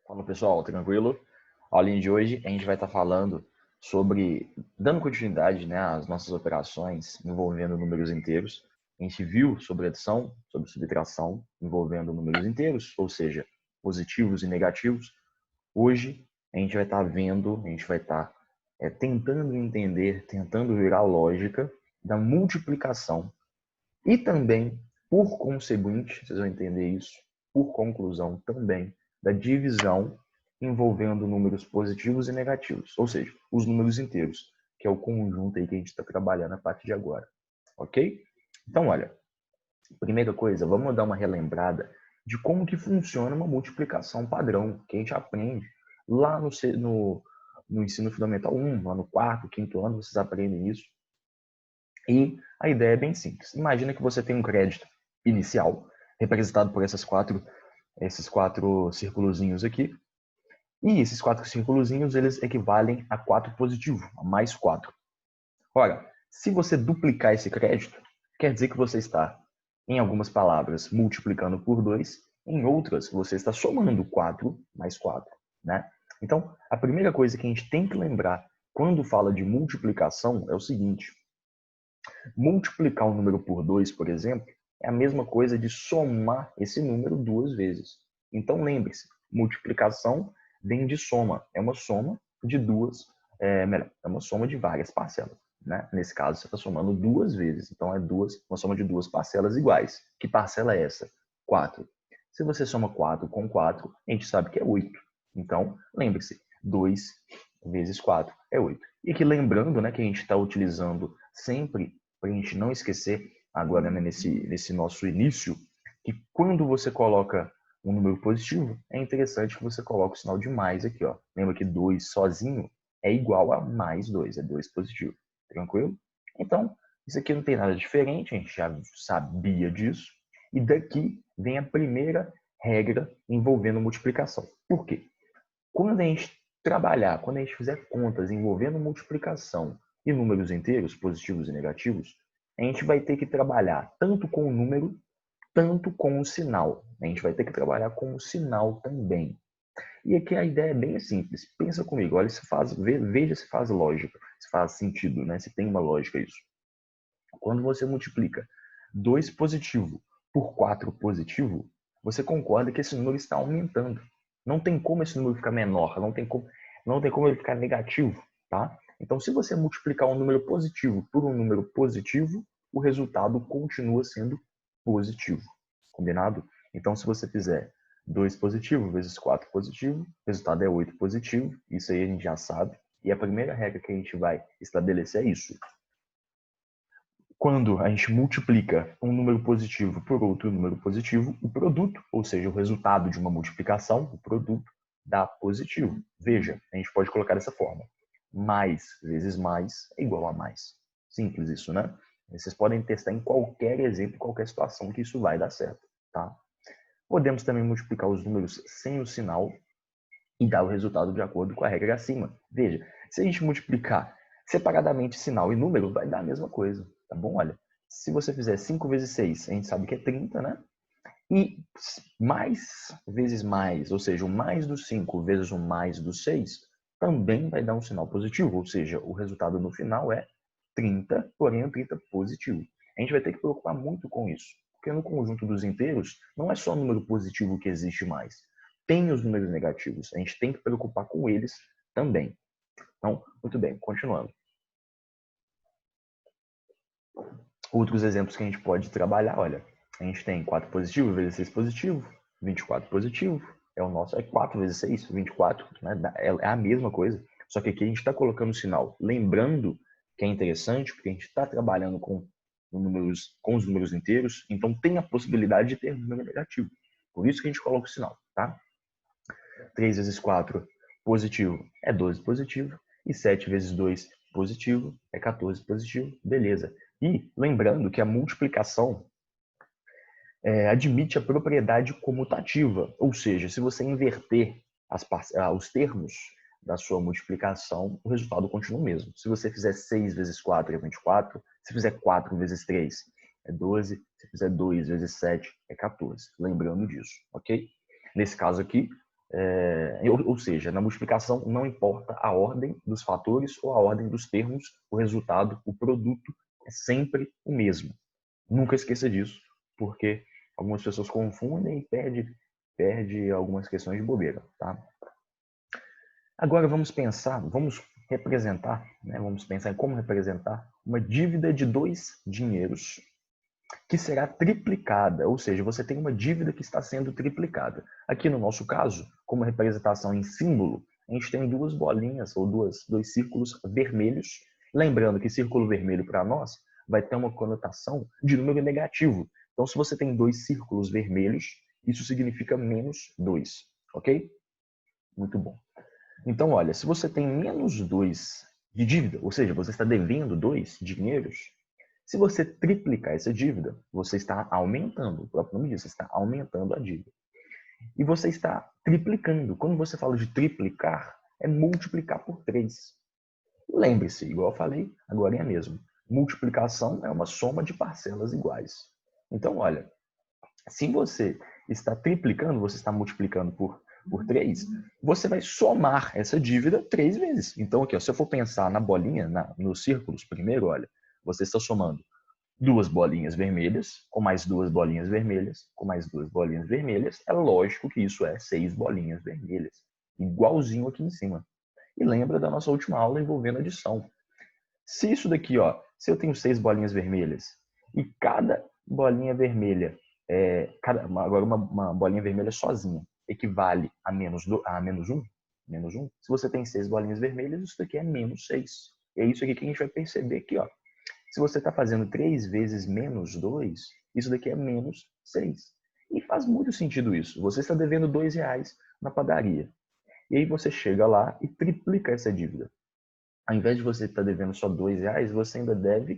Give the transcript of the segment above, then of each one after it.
Fala pessoal, tranquilo? A aulinha de hoje a gente vai estar falando sobre, dando continuidade, né, às nossas operações envolvendo números inteiros. A gente viu sobre adição, sobre subtração envolvendo números inteiros, ou seja, positivos e negativos. Hoje a gente vai estar vendo, a gente vai estar tentando entender, tentando ver a lógica da multiplicação e também, por conseguinte, vocês vão entender isso, por conclusão também, da divisão envolvendo números positivos e negativos, ou seja, os números inteiros, que é o conjunto aí que a gente está trabalhando a partir de agora, ok? Então, olha, primeira coisa, vamos dar uma relembrada de como que funciona uma multiplicação padrão, que a gente aprende lá no ensino fundamental 1, lá no quarto, quinto ano, vocês aprendem isso. E a ideia é bem simples. Imagina que você tem um crédito inicial, representado por esses quatro círculozinhos aqui. E esses quatro círculozinhos, eles equivalem a 4 positivo, a mais 4. Ora, se você duplicar esse crédito, quer dizer que você está, em algumas palavras, multiplicando por 2, em outras, você está somando 4 mais 4, né? Então, a primeira coisa que a gente tem que lembrar quando fala de multiplicação é o seguinte: multiplicar um número por 2, por exemplo, é a mesma coisa de somar esse número duas vezes. Então, lembre-se, multiplicação vem de soma. É uma soma de é uma soma de várias parcelas. Né? Nesse caso, você está somando duas vezes. Então, é uma soma de duas parcelas iguais. Que parcela é essa? 4. Se você soma 4 com 4, a gente sabe que é 8. Então, lembre-se, 2 vezes 4 é 8. E aqui lembrando, né, que a gente está utilizando sempre, para a gente não esquecer agora, né, nesse nosso início, que quando você coloca um número positivo, é interessante que você coloque o sinal de mais aqui. Ó. Lembra que 2 sozinho é igual a mais 2, é 2 positivo. Tranquilo? Então, isso aqui não tem nada diferente, a gente já sabia disso. E daqui vem a primeira regra envolvendo multiplicação. Por quê? Quando a gente quando a gente fizer contas envolvendo multiplicação e números inteiros, positivos e negativos, a gente vai ter que trabalhar tanto com o número, tanto com o sinal. A gente vai ter que trabalhar com o sinal também. E aqui a ideia é bem simples. Pensa comigo, olha se veja se faz lógica, se faz sentido, né? Se tem uma lógica isso. Quando você multiplica 2 positivo por 4 positivo, você concorda que esse número está aumentando. Não tem como esse número ficar menor, não tem como ele ficar negativo, tá? Então, se você multiplicar um número positivo por um número positivo, o resultado continua sendo positivo. Combinado? Então, se você fizer 2 positivo vezes 4 positivo, o resultado é 8 positivo. Isso aí a gente já sabe. E a primeira regra que a gente vai estabelecer é isso. Quando a gente multiplica um número positivo por outro número positivo, o produto, ou seja, o resultado de uma multiplicação, o produto, dá positivo. Veja, a gente pode colocar dessa forma. Mais vezes mais é igual a mais. Simples isso, né? Vocês podem testar em qualquer exemplo, qualquer situação que isso vai dar certo, tá? Podemos também multiplicar os números sem o sinal e dar o resultado de acordo com a regra acima. Veja, se a gente multiplicar separadamente sinal e número, vai dar a mesma coisa, tá bom? Olha, se você fizer 5 vezes 6, a gente sabe que é 30, né? E mais vezes mais, ou seja, o mais do 5 vezes o mais do 6, também vai dar um sinal positivo, ou seja, o resultado no final é 30, porém é 30 positivo. A gente vai ter que preocupar muito com isso, porque no conjunto dos inteiros, não é só o número positivo que existe mais. Tem os números negativos, a gente tem que preocupar com eles também. Então, muito bem, continuando. Outros exemplos que a gente pode trabalhar, olha, a gente tem 4 positivo vezes 6 positivo, 24 positivo, é 4 vezes 6, 24, né? É a mesma coisa, só que aqui a gente está colocando o sinal. Lembrando que é interessante, porque a gente está trabalhando com os números inteiros, então tem a possibilidade de ter número negativo. Por isso que a gente coloca o sinal, tá? 3 vezes 4 positivo é 12 positivo, e 7 vezes 2 positivo é 14 positivo, beleza. E lembrando que a multiplicação admite a propriedade comutativa, ou seja, se você inverter os termos da sua multiplicação, o resultado continua o mesmo. Se você fizer 6 vezes 4 é 24, se fizer 4 vezes 3 é 12, se fizer 2 vezes 7 é 14. Lembrando disso, ok? Nesse caso aqui, Ou seja, na multiplicação não importa a ordem dos fatores ou a ordem dos termos, o resultado, o produto é sempre o mesmo. Nunca esqueça disso, porque algumas pessoas confundem e perde algumas questões de bobeira, tá? Agora vamos pensar, vamos representar, né? Vamos pensar em como representar uma dívida de 2 dinheiros que será triplicada, ou seja, você tem uma dívida que está sendo triplicada. Aqui no nosso caso, como representação em símbolo, a gente tem duas bolinhas ou dois círculos vermelhos. Lembrando que círculo vermelho para nós vai ter uma conotação de número negativo. Então, se você tem dois círculos vermelhos, isso significa menos 2, ok? Muito bom. Então, olha, se você tem menos 2 de dívida, ou seja, você está devendo 2 dinheiros, se você triplicar essa dívida, você está aumentando, o próprio nome diz, você está aumentando a dívida. E você está triplicando. Quando você fala de triplicar, é multiplicar por 3. Lembre-se, igual eu falei, agora é mesmo. Multiplicação é uma soma de parcelas iguais. Então, olha, se você está triplicando, você está multiplicando por 3, você vai somar essa dívida 3 vezes. Então, aqui, ó, se eu for pensar na bolinha, nos círculos primeiro, olha, você está somando 2 bolinhas vermelhas, com mais 2 bolinhas vermelhas, com mais 2 bolinhas vermelhas. É lógico que isso é 6 bolinhas vermelhas. Igualzinho aqui em cima. E lembra da nossa última aula envolvendo adição. Se isso daqui, ó, se eu tenho 6 bolinhas vermelhas e cada bolinha vermelha, agora uma bolinha vermelha sozinha, equivale a menos 1, se você tem 6 bolinhas vermelhas, isso daqui é menos 6. E é isso aqui que a gente vai perceber aqui, ó. Se você está fazendo 3 vezes menos 2, isso daqui é menos 6. E faz muito sentido isso. Você está devendo R$2 na padaria. E aí você chega lá e triplica essa dívida. Ao invés de você estar devendo só R$2, você ainda deve,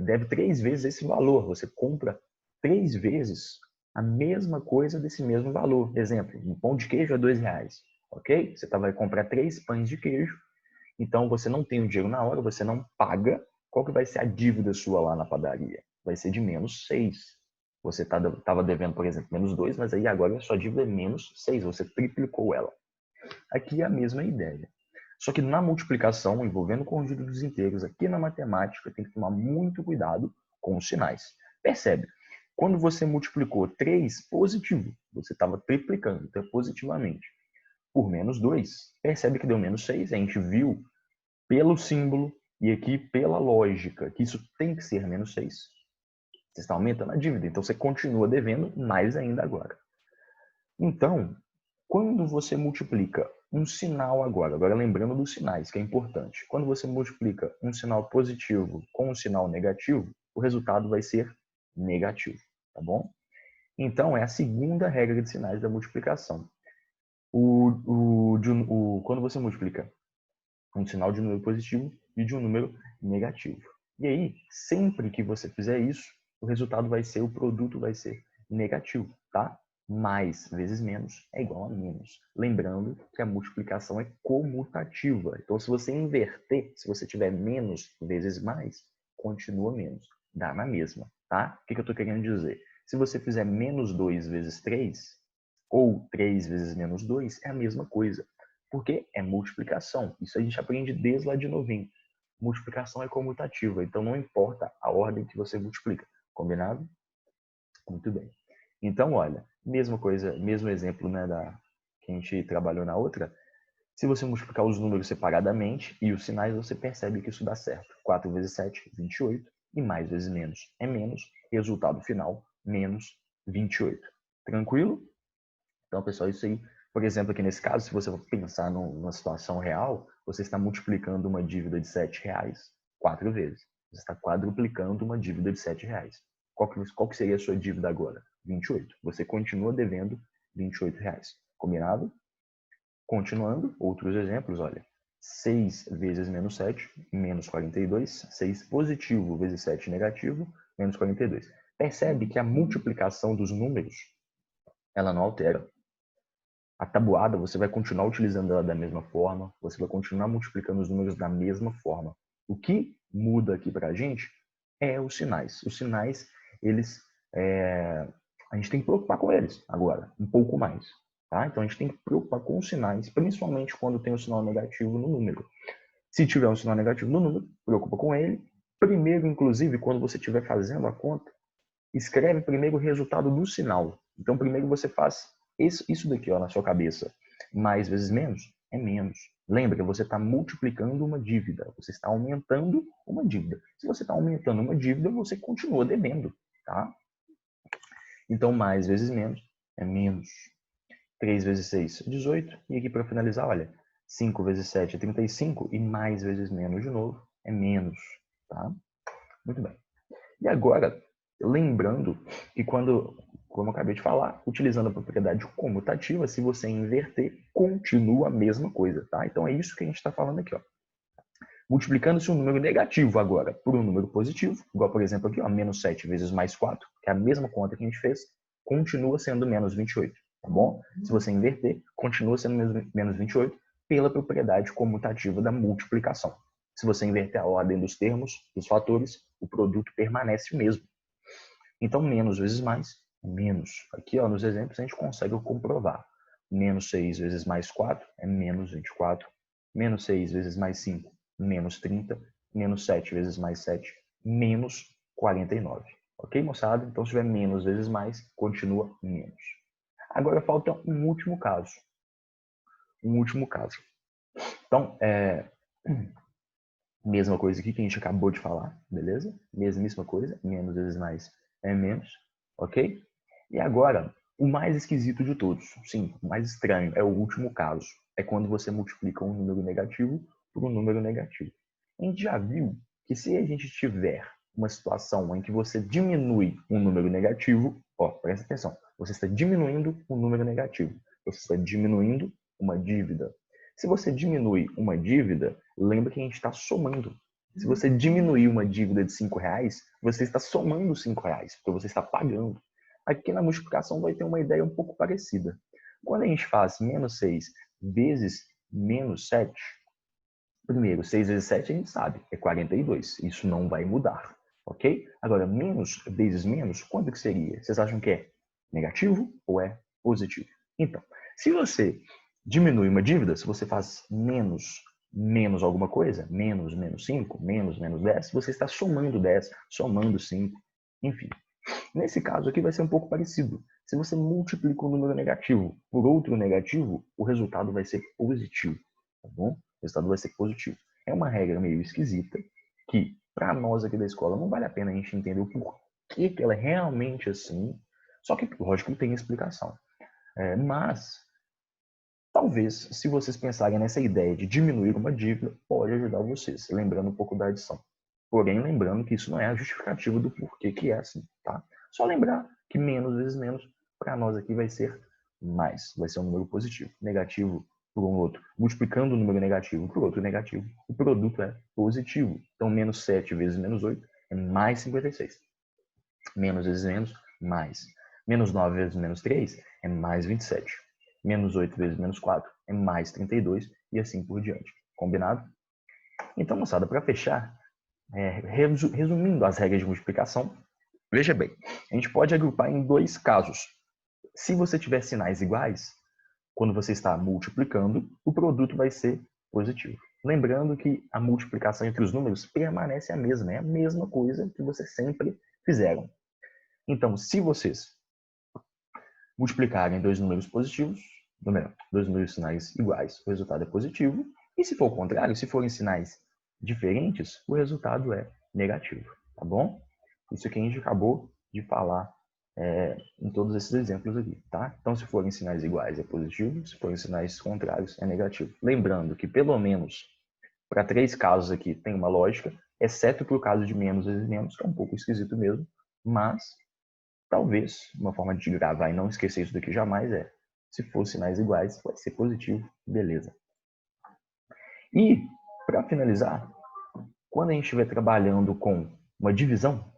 deve 3 vezes esse valor. Você compra 3 vezes a mesma coisa desse mesmo valor. Exemplo, um pão de queijo é R$2, ok? Você vai comprar 3 pães de queijo. Então, você não tem o dinheiro na hora, você não paga. Qual que vai ser a dívida sua lá na padaria? Vai ser de menos 6. Você estava devendo, por exemplo, menos 2, mas aí agora a sua dívida é menos 6. Você triplicou ela. Aqui é a mesma ideia. Só que na multiplicação, envolvendo o conjunto dos inteiros, aqui na matemática, tem que tomar muito cuidado com os sinais. Percebe? Quando você multiplicou 3 positivo, você estava triplicando, então positivamente, por menos 2, percebe que deu menos 6. A gente viu pelo símbolo e aqui pela lógica que isso tem que ser menos 6. Você está aumentando a dívida, então você continua devendo mais ainda agora. Então, quando você multiplica um sinal agora lembrando dos sinais, que é importante. Quando você multiplica um sinal positivo com um sinal negativo, o resultado vai ser negativo, tá bom? Então, é a segunda regra de sinais da multiplicação. Quando você multiplica um sinal de um número positivo e de um número negativo. E aí, sempre que você fizer isso, o resultado vai ser, o produto vai ser negativo, tá? Mais vezes menos é igual a menos. Lembrando que a multiplicação é comutativa. Então, se você inverter, se você tiver menos vezes mais, continua menos. Dá na mesma, tá? O que eu estou querendo dizer? Se você fizer menos 2 vezes 3, ou 3 vezes menos 2, é a mesma coisa. Porque é multiplicação. Isso a gente aprende desde lá de novinho. Multiplicação é comutativa, então não importa a ordem que você multiplica. Combinado? Muito bem. Então, olha, mesma coisa, mesmo exemplo, né, que a gente trabalhou na outra. Se você multiplicar os números separadamente e os sinais, você percebe que isso dá certo. 4 vezes 7, 28. E mais vezes menos é menos. Resultado final, menos 28. Tranquilo? Então, pessoal, isso aí, por exemplo, aqui nesse caso, se você for pensar numa situação real, você está multiplicando uma dívida de R$7 4 vezes. Você está quadruplicando uma dívida de R$7. Qual que seria a sua dívida agora? 28. Você continua devendo R$28. Combinado? Continuando, outros exemplos, olha. 6 vezes menos 7, menos 42. 6 positivo vezes 7 negativo, menos 42. Percebe que a multiplicação dos números, ela não altera. A tabuada, você vai continuar utilizando ela da mesma forma, você vai continuar multiplicando os números da mesma forma. O que muda aqui para a gente é os sinais. Os sinais, eles a gente tem que preocupar com eles agora, um pouco mais. Tá? Então a gente tem que preocupar com os sinais, principalmente quando tem um sinal negativo no número. Se tiver um sinal negativo no número, preocupa com ele. Primeiro, inclusive, quando você estiver fazendo a conta, escreve primeiro o resultado do sinal. Então, primeiro você faz isso daqui ó, na sua cabeça. Mais vezes menos é menos. Lembra, você está multiplicando uma dívida. Você está aumentando uma dívida. Se você está aumentando uma dívida, você continua devendo. Tá? Então, mais vezes menos é menos. 3 vezes 6 é 18. E aqui para finalizar, olha, 5 vezes 7 é 35. E mais vezes menos de novo é menos. Tá? Muito bem. E agora, lembrando que quando, como eu acabei de falar, utilizando a propriedade comutativa, se você inverter, continua a mesma coisa. Tá? Então é isso que a gente está falando aqui. Ó. Multiplicando-se um número negativo agora por um número positivo, igual por exemplo aqui, ó, menos 7 vezes mais 4, que é a mesma conta que a gente fez, continua sendo menos 28. Tá bom? Se você inverter, continua sendo menos 28 pela propriedade comutativa da multiplicação. Se você inverter a ordem dos termos, dos fatores, o produto permanece o mesmo. Então, menos vezes mais, menos. Aqui, ó, nos exemplos, a gente consegue comprovar. Menos 6 vezes mais 4 é menos 24. Menos 6 vezes mais 5, menos 30. Menos 7 vezes mais 7, menos 49. Ok, moçada? Então, se tiver menos vezes mais, continua menos. Agora falta um último caso. Um último caso. Então, mesma coisa aqui que a gente acabou de falar, beleza? Mesmíssima coisa, menos vezes mais é menos, ok? E agora, o mais esquisito de todos, sim, o mais estranho, é o último caso. É quando você multiplica um número negativo por um número negativo. A gente já viu que se a gente tiver uma situação em que você diminui um número negativo, ó, presta atenção, você está diminuindo um número negativo, você está diminuindo uma dívida. Se você diminui uma dívida, lembra que a gente está somando. Se você diminuir uma dívida de R$5, você está somando R$5, porque você está pagando. Aqui na multiplicação vai ter uma ideia um pouco parecida. Quando a gente faz menos 6 vezes menos 7, primeiro, 6 vezes 7 a gente sabe, é 42. Isso não vai mudar, ok? Agora, menos vezes menos, quanto que seria? Vocês acham que é negativo ou é positivo? Então, se você diminui uma dívida, se você faz menos alguma coisa, menos 5, menos 10, você está somando 10, somando 5, enfim. Nesse caso aqui vai ser um pouco parecido. Se você multiplica um número negativo por outro negativo, o resultado vai ser positivo, tá bom? O resultado vai ser positivo. É uma regra meio esquisita que, para nós aqui da escola, não vale a pena a gente entender o porquê que ela é realmente assim. Só que, lógico, tem explicação. Mas, talvez, se vocês pensarem nessa ideia de diminuir uma dívida, pode ajudar vocês, lembrando um pouco da adição. Porém, lembrando que isso não é a justificativa do porquê que é assim, tá? Só lembrar que menos vezes menos, para nós aqui vai ser mais, vai ser um número positivo. Negativo por um outro. Multiplicando o número negativo por outro negativo, o produto é positivo. Então, menos 7 vezes menos 8 é mais 56. Menos vezes menos, mais. Menos 9 vezes menos 3 é mais 27. Menos 8 vezes menos 4 é mais 32 e assim por diante. Combinado? Então, moçada, para fechar, resumindo as regras de multiplicação, veja bem, a gente pode agrupar em dois casos. Se você tiver sinais iguais, quando você está multiplicando, o produto vai ser positivo. Lembrando que a multiplicação entre os números permanece a mesma, é a mesma coisa que vocês sempre fizeram. Então, se vocês multiplicarem dois números positivos, dois números sinais iguais, o resultado é positivo. E se for o contrário, se forem sinais diferentes, o resultado é negativo, tá bom? Isso aqui a gente acabou de falar em todos esses exemplos aqui, tá? Então, se forem sinais iguais é positivo, se forem sinais contrários é negativo. Lembrando que pelo menos para 3 casos aqui tem uma lógica, exceto para o caso de menos vezes menos, que é um pouco esquisito mesmo, mas talvez uma forma de gravar e não esquecer isso daqui jamais se for sinais iguais, vai ser positivo, beleza. E, para finalizar, quando a gente estiver trabalhando com uma divisão,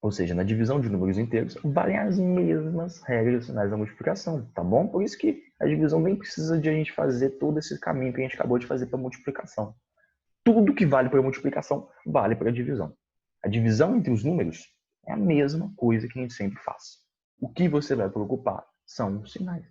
ou seja, na divisão de números inteiros, valem as mesmas regras sinais da multiplicação, tá bom? Por isso que a divisão nem precisa de a gente fazer todo esse caminho que a gente acabou de fazer para a multiplicação. Tudo que vale para a multiplicação vale para a divisão. A divisão entre os números é a mesma coisa que a gente sempre faz. O que você vai preocupar são os sinais,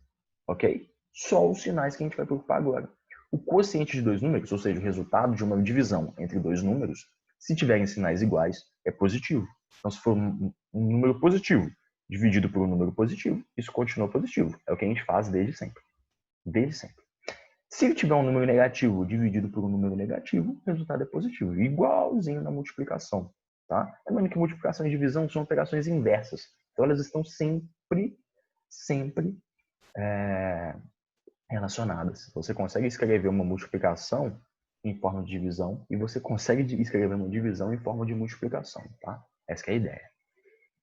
ok? Só os sinais que a gente vai preocupar agora. O quociente de dois números, ou seja, o resultado de uma divisão entre dois números, se tiverem sinais iguais, é positivo. Então, se for um número positivo dividido por um número positivo, isso continua positivo. É o que a gente faz desde sempre. Desde sempre. Se tiver um número negativo dividido por um número negativo, o resultado é positivo. Igualzinho na multiplicação. Tá? Lembrando que multiplicação e divisão são operações inversas. Então, elas estão sempre relacionadas. Você consegue escrever uma multiplicação em forma de divisão e você consegue escrever uma divisão em forma de multiplicação. Tá? Essa é a ideia.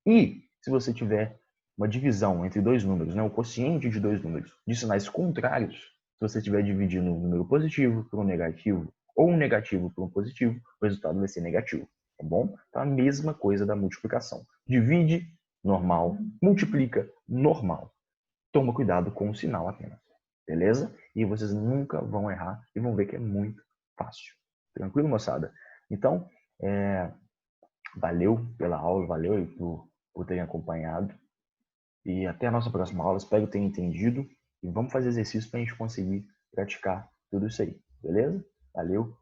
E se você tiver uma divisão entre dois números, né, o quociente de dois números de sinais contrários, se você estiver dividindo um número positivo por um negativo ou um negativo por um positivo, o resultado vai ser negativo, tá bom? Então, a mesma coisa da multiplicação. Divide, normal. Multiplica, normal. Toma cuidado com o sinal apenas, beleza? E vocês nunca vão errar e vão ver que é muito fácil. Tranquilo, moçada? Então, valeu pela aula, valeu por terem acompanhado. E até a nossa próxima aula. Espero que tenham entendido. E vamos fazer exercício para a gente conseguir praticar tudo isso aí. Beleza? Valeu.